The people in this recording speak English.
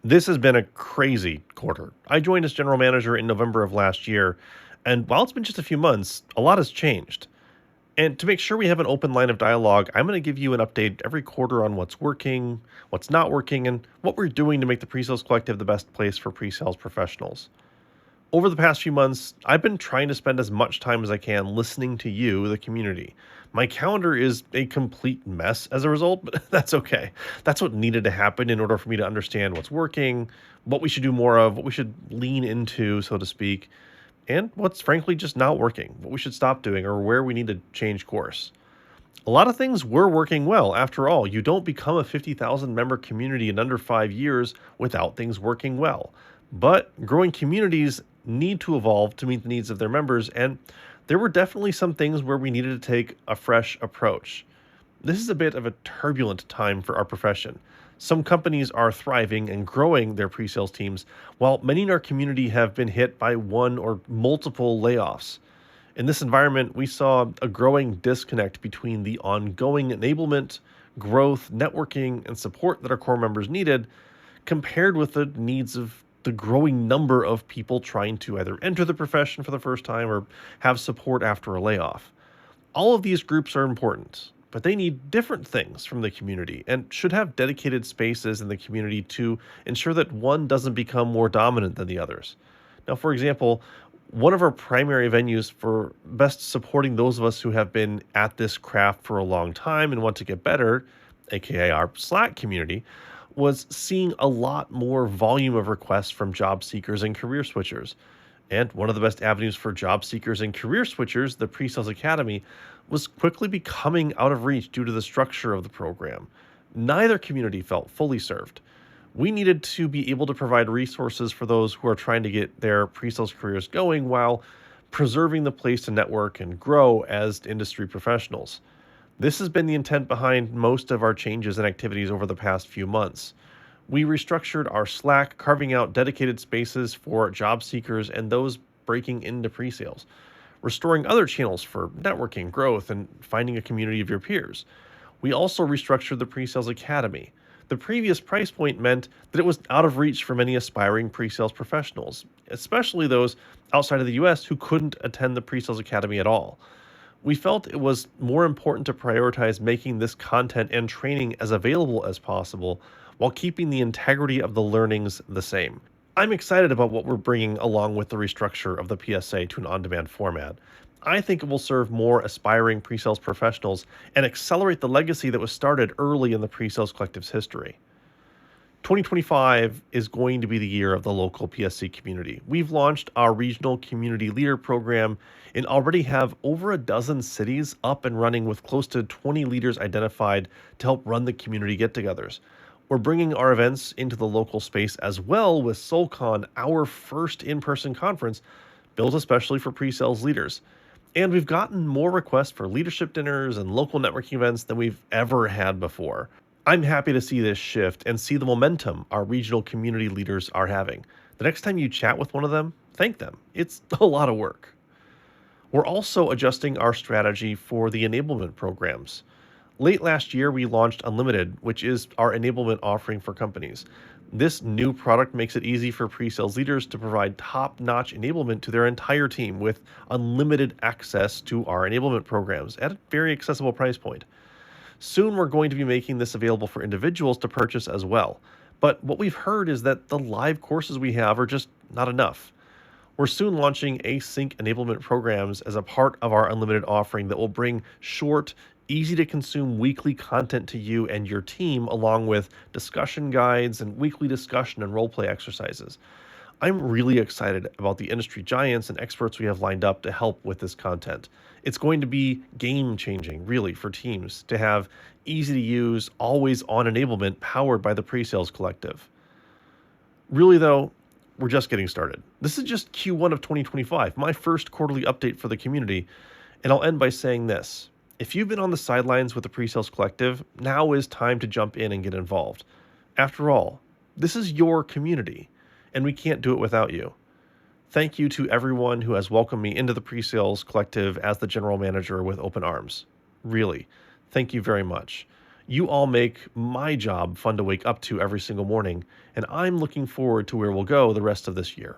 This has been a crazy quarter. I joined as general manager in November of last year, and while it's been just a few months, a lot has changed. And to make sure we have an open line of dialogue, I'm going to give you an update every quarter on what's working, what's not working, and what we're doing to make the Presales Collective the best place for presales professionals. Over the past few months, I've been trying to spend as much time as I can listening to you, the community. My calendar is a complete mess as a result, but that's okay. That's what needed to happen in order for me to understand what's working, what we should do more of, what we should lean into, so to speak, and what's frankly just not working, what we should stop doing, or where we need to change course. A lot of things were working well. After all, you don't become a 50,000 member community in under 5 years without things working well. But growing communities need to evolve to meet the needs of their members, and there were definitely some things where we needed to take a fresh approach. This is a bit of a turbulent time for our profession. Some companies are thriving and growing their pre-sales teams, while many in our community have been hit by one or multiple layoffs. In this environment, we saw a growing disconnect between the ongoing enablement, growth, networking, and support that our core members needed, compared with the needs of the growing number of people trying to either enter the profession for the first time or have support after a layoff. All of these groups are important, but they need different things from the community and should have dedicated spaces in the community to ensure that one doesn't become more dominant than the others. Now, for example, one of our primary venues for best supporting those of us who have been at this craft for a long time and want to get better, aka our Slack community, was seeing a lot more volume of requests from job seekers and career switchers. And one of the best avenues for job seekers and career switchers, the Presales Academy, was quickly becoming out of reach due to the structure of the program. Neither community felt fully served. We needed to be able to provide resources for those who are trying to get their pre-sales careers going while preserving the place to network and grow as industry professionals. This has been the intent behind most of our changes and activities over the past few months. We restructured our Slack, carving out dedicated spaces for job seekers and those breaking into pre-sales, restoring other channels for networking, growth, and finding a community of your peers. We also restructured the Presales Academy. The previous price point meant that it was out of reach for many aspiring pre-sales professionals, especially those outside of the US who couldn't attend the Presales Academy at all. We felt it was more important to prioritize making this content and training as available as possible while keeping the integrity of the learnings the same. I'm excited about what we're bringing along with the restructure of the PSA to an on-demand format. I think it will serve more aspiring pre-sales professionals and accelerate the legacy that was started early in the Presales Collective's history. 2025 is going to be the year of the local PSC community. We've launched our regional community leader program and already have over a dozen cities up and running with close to 20 leaders identified to help run the community get-togethers. We're bringing our events into the local space as well with SoulCon, our first in-person conference built especially for pre-sales leaders. And we've gotten more requests for leadership dinners and local networking events than we've ever had before. I'm happy to see this shift and see the momentum our regional community leaders are having. The next time you chat with one of them, thank them. It's a lot of work. We're also adjusting our strategy for the enablement programs. Late last year, we launched Unlimited, which is our enablement offering for companies. This new product makes it easy for pre-sales leaders to provide top-notch enablement to their entire team with unlimited access to our enablement programs at a very accessible price point. Soon, we're going to be making this available for individuals to purchase as well. But what we've heard is that the live courses we have are just not enough. We're soon launching async enablement programs as a part of our Unlimited offering that will bring short, easy to consume weekly content to you and your team, along with discussion guides and weekly discussion and role play exercises. I'm really excited about the industry giants and experts we have lined up to help with this content. It's going to be game changing, really, for teams to have easy to use, always on enablement powered by the Presales Collective. Really, though, we're just getting started. This is just Q1 of 2025, my first quarterly update for the community, and I'll end by saying this. If you've been on the sidelines with the Presales Collective, now is time to jump in and get involved. After all, this is your community, and we can't do it without you. Thank you to everyone who has welcomed me into the Presales Collective as the general manager with open arms. Really, thank you very much. You all make my job fun to wake up to every single morning, and I'm looking forward to where we'll go the rest of this year.